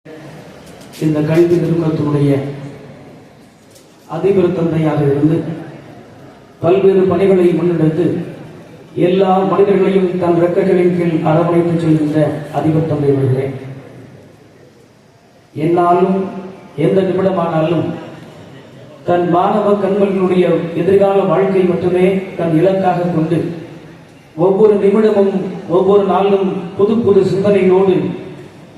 இந்த கல்வி நிறுவனத்தினுடைய அதிபர் தந்தையாக இருந்து பல்வேறு பணிகளை முன்னெடுத்து எல்லா மனிதர்களையும் தன் ரெக்கைகளின் கீழ் அரவணைத்து செல்கின்ற அதிபர் தந்தை அவர்களே, என்னாலும் எந்த நிமிடமானாலும் தன் மாணவ கண்மணிகளுடைய எதிர்கால வாழ்க்கை மட்டுமே தன் இலக்காக கொண்டு ஒவ்வொரு நிமிடமும் ஒவ்வொரு நாளும் புது புது சிந்தனையோடு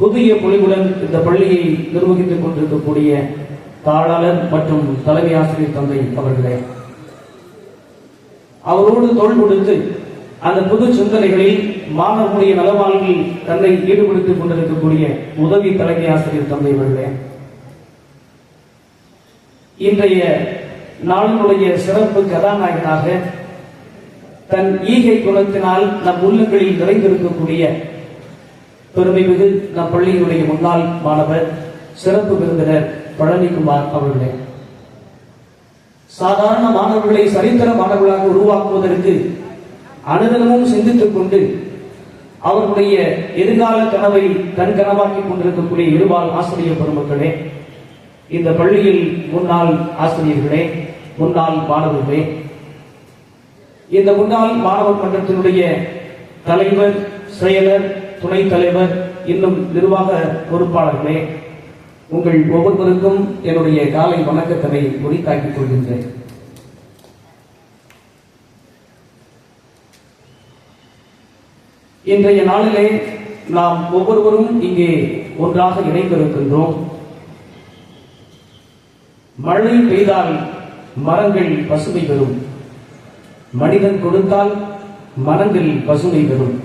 புதிய பொலிவுடன் இந்த பள்ளியை நிர்வகித்துக் கொண்டிருக்கக்கூடிய தாளாளர் மற்றும் தலைமை ஆசிரியர் தந்தை அவர்களே, அவரோடு தோள் கொடுத்து அந்த புது சிந்தனைகளில் மாணவனுடைய நலவாழ்வில் தன்னை ஈடுபடுத்திக் கொண்டிருக்கக்கூடிய உதவி தலைமை ஆசிரியர் தந்தை அவர்களே, இன்றைய நாளினுடைய சிறப்பு கதாநாயகனாக தன் ஈகை குணத்தினால் நம் உள்ளங்களில் நிறைந்திருக்கக்கூடிய பெருமைமிகு நம் பள்ளியினுடைய முன்னாள் மாணவர் சிறப்பு விருந்தினர் பழனிக்குமார் அவர்களே, சாதாரண மாணவர்களை சரித்திர மாணவர்களாக உருவாக்குவதற்கு அனுதினமும் சிந்தித்துக் கொண்டு அவர்களுடைய எதிர்கால கனவை தன் கனவாக்கிக் கொண்டிருக்கக்கூடிய இருபால் ஆசிரியர் பெருமக்களே, இந்த பள்ளியில் முன்னாள் ஆசிரியர்களே, முன்னாள் மாணவர்களே, இந்த முன்னாள் மாணவர் மன்றத்தினுடைய தலைவர், செயலர், துணைத் தலைவர், இன்னும் நிர்வாக பொறுப்பாளர்களே, உங்கள் ஒவ்வொருவருக்கும் என்னுடைய காலை வணக்கத்தினை உரித்தாக்கிக் கொள்கின்றேன். இன்றைய நாளிலே நாம் ஒவ்வொருவரும் இங்கே ஒன்றாக இணைந்திருக்கின்றோம். மழை பெய்தால் மரங்கள் பசுமை பெறும், மனிதன் கொடுத்தால் மரங்கள் பசுமை பெறும்.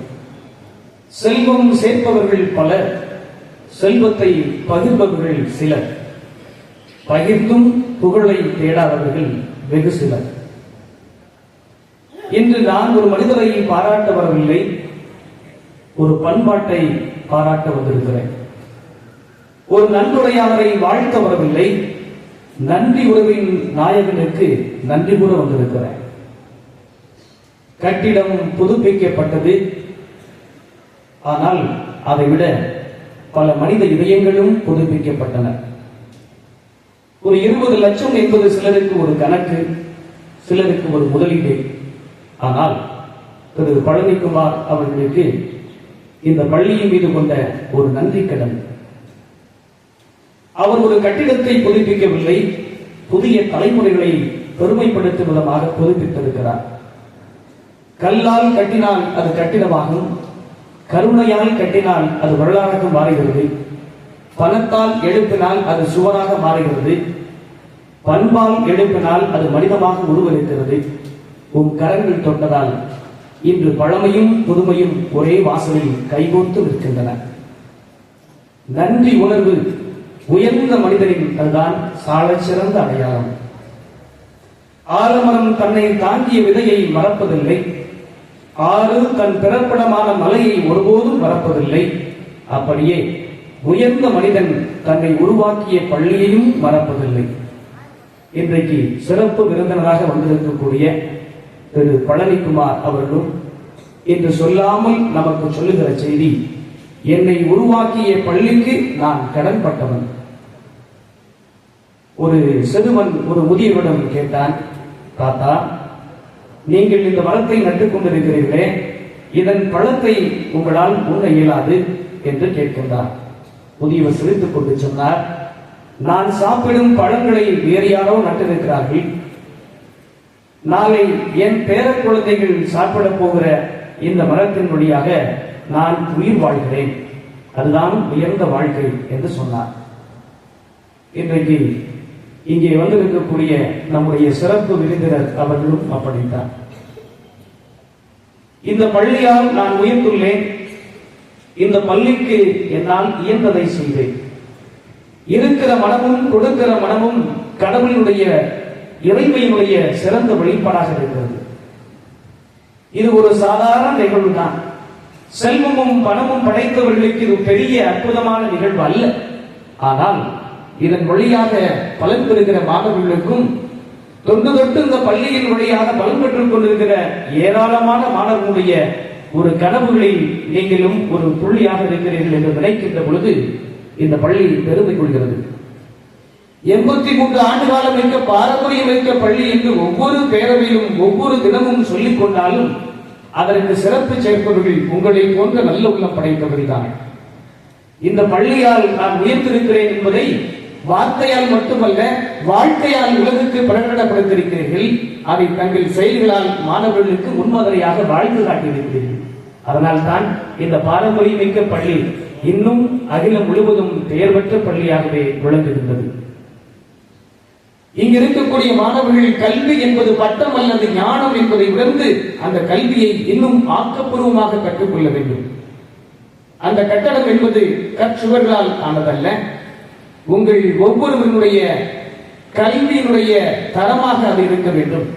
செல்வம் சேர்ப்பவர்கள் பலர், செல்வத்தை பகிர்பவர்கள் சிலர், பகிர்ந்தும் புகழை தேடாதவர்கள் வெகு சிலர். இன்று நான் ஒரு மனிதரை பாராட்ட வரவில்லை, ஒரு பண்பாட்டை பாராட்ட வந்திருக்கிறேன். ஒரு நன்கொடையாளரை வாழ்த்த வரவில்லை, நன்றி உறவின் நாயகனுக்கு நன்றி கூற வந்திருக்கிறேன். கட்டிடம் புதுப்பிக்கப்பட்டது, ஆனால் அதைவிட பல மனித இதயங்களும் புதுப்பிக்கப்பட்டன. ஒரு 20 லட்சம் என்பது சிலருக்கு ஒரு கணக்கு, சிலருக்கு ஒரு முதலீடு. ஆனால் திரு பழனிக்குமார் அவர்களுக்கு இந்த பள்ளியின் மீது கொண்ட ஒரு நன்றி கடன். அவர் ஒரு கட்டிடத்தை புதுப்பிக்கவில்லை, புதிய தலைமுறைகளை பெருமைப்படுத்தும் விதமாக புதுப்பித்திருக்கிறார். கல்லால் கட்டினால் அது கட்டிடமாகும், கருணையால் கட்டினால் அது வரலாறாக மாறுகிறது, பணத்தால் எழுப்பினால் அது சுவராக மாறுகிறது, பண்பால் எழுப்பினால் அது மனிதமாக உருவெடுக்கிறது. உன் கரங்கள் தொட்டதால் இன்று பழமையும் புதுமையும் ஒரே வாசலில் கைகோர்த்து நிற்கின்றன. நன்றி உணர்வு உயர்ந்த மனிதரின் அதுதான் சாலச் சிறந்த அடையாளம். ஆலமரம் தன்னை தாங்கிய விதையை மறப்பதில்லை, ஆறு தன் பிறப்பிடமான மலையை ஒருபோதும் மறப்பதில்லை. அப்படியே உயர்ந்த மனிதன் தன்னை உருவாக்கிய பள்ளியையும் மறப்பதில்லை. இன்றைக்கு சிறப்பு விருந்தினராக வந்திருக்கக்கூடிய திரு பழனிக்குமார் அவர்களும் இன்று சொல்லாமல் நமக்கு சொல்லுகிற செய்தி, என்னை உருவாக்கிய பள்ளிக்கு நான் கடன்பட்டவன். ஒரு சிறுவன் ஒரு முதியவரிடம் கேட்டான், தாத்தா, நீங்கள் இந்த மரத்தை நட்டுக் கொண்டிருக்கிறீர்களே, இதன் பழத்தை உங்களால் உண்ண இயலாது என்று கேட்கின்றார். முதியவர் சிரித்துக் கொண்டு சொன்னார், நான் சாப்பிடும் பழங்களை வேறு யாரோ நட்டிருக்கிறார்கள், நாளை என் பேர குழந்தைகள் சாப்பிட போகிற இந்த மரத்தின் வழியாக நான் உயிர் வாழ்கிறேன், அதுதான் உயர்ந்த வாழ்க்கை என்று சொன்னார். இன்றைக்கு இங்கே வந்திருக்கக்கூடிய நம்முடைய சிறப்பு விருந்தினர் அவர்களும் அப்படித்தான். இந்த பள்ளியால் நான் உயர்ந்துள்ளேன், இந்த பள்ளிக்கு என்னால் இயன்றதை செய்தேன். இருக்கிற மனமும் கொடுக்கிற மனமும் கடவுளினுடைய இறைமையினுடைய சிறந்த வெளிப்பாடாக இருக்கிறது. இது ஒரு சாதாரண நிகழ்வு தான். செல்வமும் பணமும் படைத்தவர்களுக்கு இது பெரிய அற்புதமான நிகழ்வு அல்ல. ஆனால் இதன் வழியாக பலன் பெறுகிற மாணவர்களுக்கும் தொன்று தொட்டு இந்த பள்ளியின் வழியாக பலன் பெற்றுக் கொண்டிருக்கிற ஏராளமான மாணவர்களுடைய ஒரு கனவுகளில் நீங்களும் ஒரு புள்ளியாக இருக்கிறீர்கள் என்று நினைக்கின்ற பொழுது இந்த பள்ளி பெருமை கொள்கிறது. 83 ஆண்டு காலம் மிக்க பாரம்பரியம் மிக்க பள்ளி என்று ஒவ்வொரு பேரவையிலும் ஒவ்வொரு தினமும் சொல்லிக் கொண்டாலும் அதற்கு சிறப்பு சேர்ப்பவர்கள் உங்களை போன்ற நல்ல உள்ளம் படைத்தவர்கள் தான். இந்த பள்ளியால் நான் உயர்ந்திருக்கிறேன் என்பதை வார்த்தையால் மட்டுமல்ல வாழ்க்கையால் உலகுக்கு பிரகடனப்படுத்தியிருக்கிறீர்கள். அதை தங்கள் செயல்களால் மாணவர்களுக்கு முன்மாதிரியாக வாழ்ந்து காட்டியிருக்கிறீர்கள். அதனால் தான் இந்த பாரம்பரியமிக்க பள்ளி இன்னும் அகிலம் முழுவதும் பெயர் பெற்ற பள்ளியாகவே விளங்குகின்றது. இங்கு இருக்கக்கூடிய மாணவர்கள் கல்வி என்பது பட்டம் அல்லது ஞானம் என்பதை உணர்ந்து அந்த கல்வியை இன்னும் ஆக்கப்பூர்வமாக கற்றுக்கொள்ள வேண்டும். அந்த கட்டடம் என்பது கற்சுவர்களால் ஆனதல்ல, உங்கள் ஒவ்வொருவருடைய கல்வியினுடைய தரமாக அது இருக்க வேண்டும்.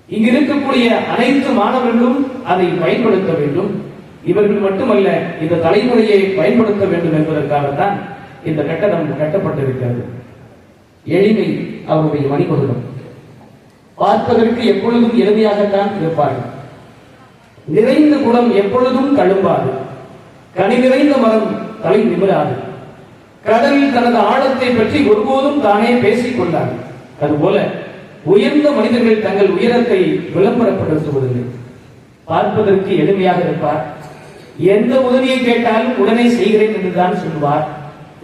இங்கு இருக்கக்கூடிய அனைத்து மாணவர்களும் அதை பயன்படுத்த வேண்டும். இவர்கள் மட்டுமல்ல, இந்த தலைமுறையை பயன்படுத்த வேண்டும் என்பதற்காகத்தான் இந்த கட்டடம் கட்டப்பட்டிருக்கிறது. எளிமை அவருடைய மணிமகுடம். பார்ப்பதற்கு எப்பொழுதும் எளிமையாகத்தான் இருப்பார்கள். நிறைந்த குடம் எப்பொழுதும் தழும்பாது, கனி நிறைந்த மரம் தலை நிமிராது, கடல் தனது ஆழத்தை பற்றி ஒருபோதும் தானே பேசிக் கொண்டார். அதுபோல உயர்ந்த மனிதர்கள் தங்கள் உயரத்தை விளம்பரப்படுத்துவதில்லை. பார்ப்பதற்கு எளிமையாக இருப்பார். எந்த உதவியை கேட்டாலும் உடனே செய்கிறேன் என்றுதான் சொல்வார்.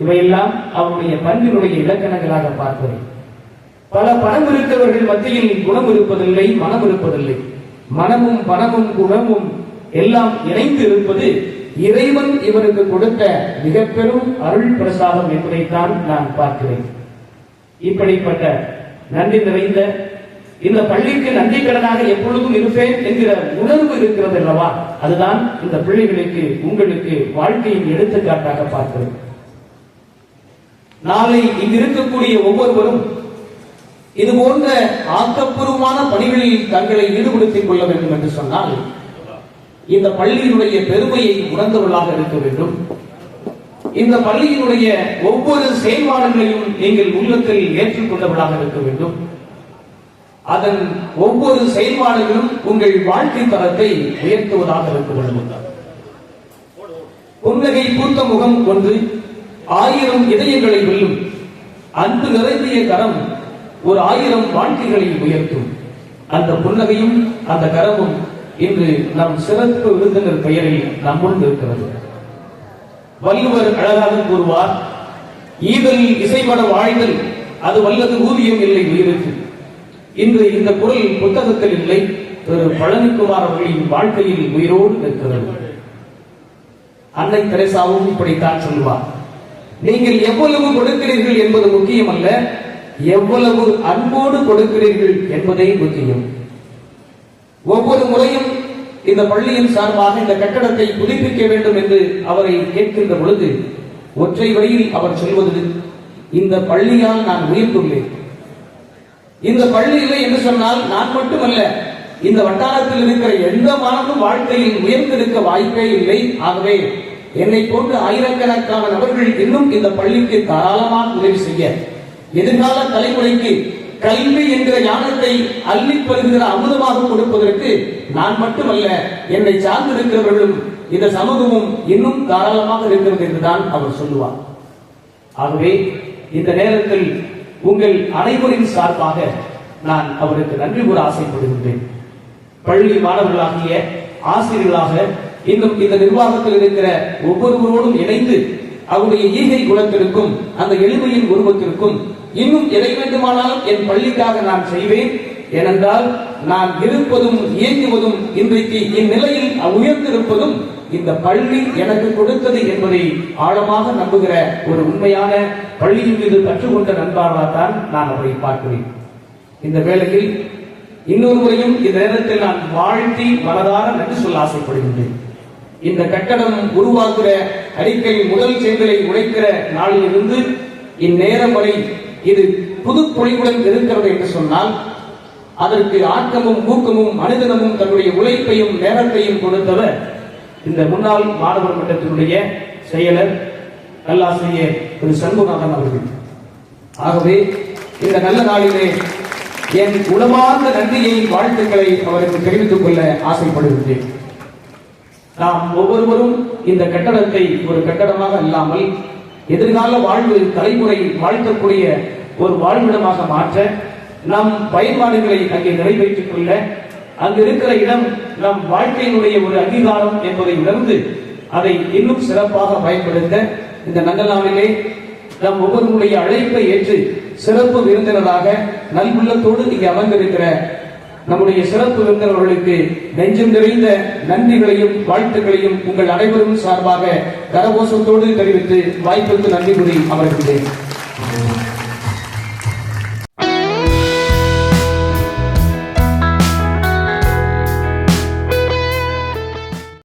இவையெல்லாம் அவருடைய பண்பினுடைய இலக்கணங்களாக பார்ப்பது. பல பணம் இருக்கவர்கள் மத்தியில் குணம் இருப்பதில்லை, மனம் இருப்பதில்லை. மனமும் பணமும் குணமும் எல்லாம் இணைந்து இருப்பது இறைவன் இவருக்கு கொடுத்த மிக பெரும் அருள் பிரசாதம் என்பதைத்தான் நான் பார்க்கிறேன். இப்படிப்பட்ட நன்றி நிறைந்த இந்த பள்ளிக்கு நன்றி கடனாக எப்பொழுதும் இருப்பேன் என்கிற உணர்வு இருக்கிறது அல்லவா, அதுதான் இந்த பிள்ளைகளுக்கு உங்களுக்கு வாழ்க்கையின் எடுத்துக்காட்டாக பார்க்கிறேன். நாளை இங்கு இருக்கக்கூடிய ஒவ்வொருவரும் இது போன்ற ஆக்கப்பூர்வமான பணிகளில் தங்களை ஈடுபடுத்திக் கொள்ள வேண்டும் என்று சொன்னால் இந்த பள்ளியினுடைய பெருமையை உணர்ந்தவர்களாக இருக்க வேண்டும். இந்த பள்ளியினுடைய ஒவ்வொரு செயல்பாடுகளையும் நீங்கள் உள்ளத்தில் ஏற்றுக்கொண்டவர்களாக இருக்க வேண்டும். அதன் ஒவ்வொரு செயல்பாடுகளும் உங்கள் வாழ்க்கை தரத்தை உயர்த்துவதாக இருக்க வேண்டும். புன்னகை பூத்த முகம் ஒன்று 1000 இதயங்களை வெல்லும். அன்பு நிறைந்திய கரம் ஒரு 1000 வாழ்க்கைகளை உயர்த்தும். அந்த புன்னகையும் அந்த கரமும் இன்று நம் சிறப்பு விருந்தினர் பெயரில் நம்முள் இருக்கிறது. வள்ளுவர் அழகாக கூறுவார், ஈதல் இசைப்பட வாழ்தல் அது வல்லது ஊதியம் இல்லை உயிருக்கு. இன்று இந்த குரல் புத்தகத்தில் இல்லை, திரு பழனிக்குமார் அவர்களின் வாழ்க்கையில் உயிரோடு இருக்கிறது. அன்னை தெரேசாவும் இப்படித்தான் சொல்வார், நீங்கள் எவ்வளவு கொடுக்கிறீர்கள் என்பது முக்கியம் அல்ல, எவ்வளவு அன்போடு கொடுக்கிறீர்கள் என்பதே முக்கியம். ஒவ்வொரு முறையும் இந்த பள்ளியின் சார்பாக இந்த கட்டடத்தை புதுப்பிக்க வேண்டும் என்று அவரை கேட்கின்ற பொழுது ஒற்றை வழியில் அவர் சொல்வது, இந்த பள்ளியால் நான் உயர்ந்துள்ளேன். இந்த பள்ளி இல்லை என்று சொன்னால் நான் மட்டுமல்ல, இந்த வட்டாரத்தில் இருக்கிற எந்த மாணவனும் வாழ்க்கையில் உயர்ந்திருக்க வாய்ப்பே இல்லை. ஆகவே என்னை போன்ற ஆயிரக்கணக்கான நபர்கள் இன்னும் இந்த பள்ளிக்கு தாராளமாக உதவி செய்ய, எதிர்கால தலைமுறைக்கு கல்வி என்கிற ஞானத்தை அள்ளிப் பெறுகிற அமுதமாக கொடுப்பதற்கு நான் மட்டுமல்ல, என்னை சார்ந்திருக்கிறவர்களும் இந்த சமூகமும் இன்னும் தாராளமாக இருக்கிறது என்றுதான் அவர் சொல்லுவார். ஆகவே இந்த நேரத்தில் உங்கள் அனைவரின் சார்பாக நான் அவருக்கு நன்றி கூற ஆசைப்படுகின்றேன். பள்ளி மாணவர்களாகிய ஆசிரியர்களாக இன்னும் இந்த நிர்வாகத்தில் இருக்கிற ஒவ்வொருவரோடும் இணைந்து அவருடைய ஈகை குணத்திற்கும் அந்த எளிமையின் உருவத்திற்கும் இன்னும் எதை வேண்டுமானாலும் என் பள்ளிக்காக நான் செய்வேன். ஏனென்றால் நான் இருப்பதும் இயங்குவதும் இன்றைக்கு இந்நிலையில் உயர்ந்திருப்பதும் இந்த பள்ளி எனக்கு கொடுத்தது என்பதை ஆழமாக நம்புகிற ஒரு உண்மையான பள்ளியின் மீது கற்றுக்கொண்ட நண்பர்களாகத்தான் நான் அவரை பார்க்கிறேன். இந்த வேளையில் இன்னொரு முறையும் இந்த நேரத்தில் நான் வாழ்த்தி மனதார நன்றி சொல்ல ஆசைப்படுகின்றேன். இந்த கட்டடம் உருவாக்குற அறிக்கை முதல் செங்கலை உடைக்கிற நாளிலிருந்து இந்நேரம் வரை இது புது பொழிவுடன் இருக்கிறது என்று சொன்னால் அதற்கு ஆக்கமும் ஊக்கமும் மனிதனமும் தன்னுடைய உழைப்பையும் நேரத்தையும் கொடுத்தவர் இந்த முன்னாள் மாணவர் மன்றத்தினுடைய செயலர் நல்லாசிரியர் திரு சண்முகநாதன் அவர்கள். ஆகவே இந்த நல்ல நாளிலே என் உளமார்ந்த நன்றியை வாழ்த்துக்களை அவருக்கு தெரிவித்துக் கொள்ள ஆசைப்படுகின்றேன். நாம் ஒவ்வொருவரும் இந்த கட்டடத்தை ஒரு கட்டடமாக இல்லாமல் எதிர்கால வாழ்வு தலைமுறை வாழ்த்தக்கூடிய ஒரு வாழ்விடமாக மாற்ற நம் பயன்பாடுகளை அங்கே நிறைவேற்றிக் கொள்ள அங்கு இருக்கிற இடம் நம் வாழ்க்கையினுடைய ஒரு அங்கீகாரம் என்பதை உணர்ந்து அதை இன்னும் சிறப்பாக பயன்படுத்த இந்த நங்கநாளிலே நம் ஒவ்வொருடைய அழைப்பை ஏற்று சிறப்பு விருந்தினராக நல்வுள்ளத்தோடு இங்கே அமர்ந்திருக்கிற நம்முடைய சிறப்பு விருந்தினர்களுக்கு நெஞ்சம் நிறைந்த நன்றிகளையும் வாழ்த்துக்களையும் உங்கள் அனைவரும் சார்பாக கரகோஷத்தோடு தெரிவித்து வாய்ப்புக்கு நன்றி கூறி அமர்கிறேன்.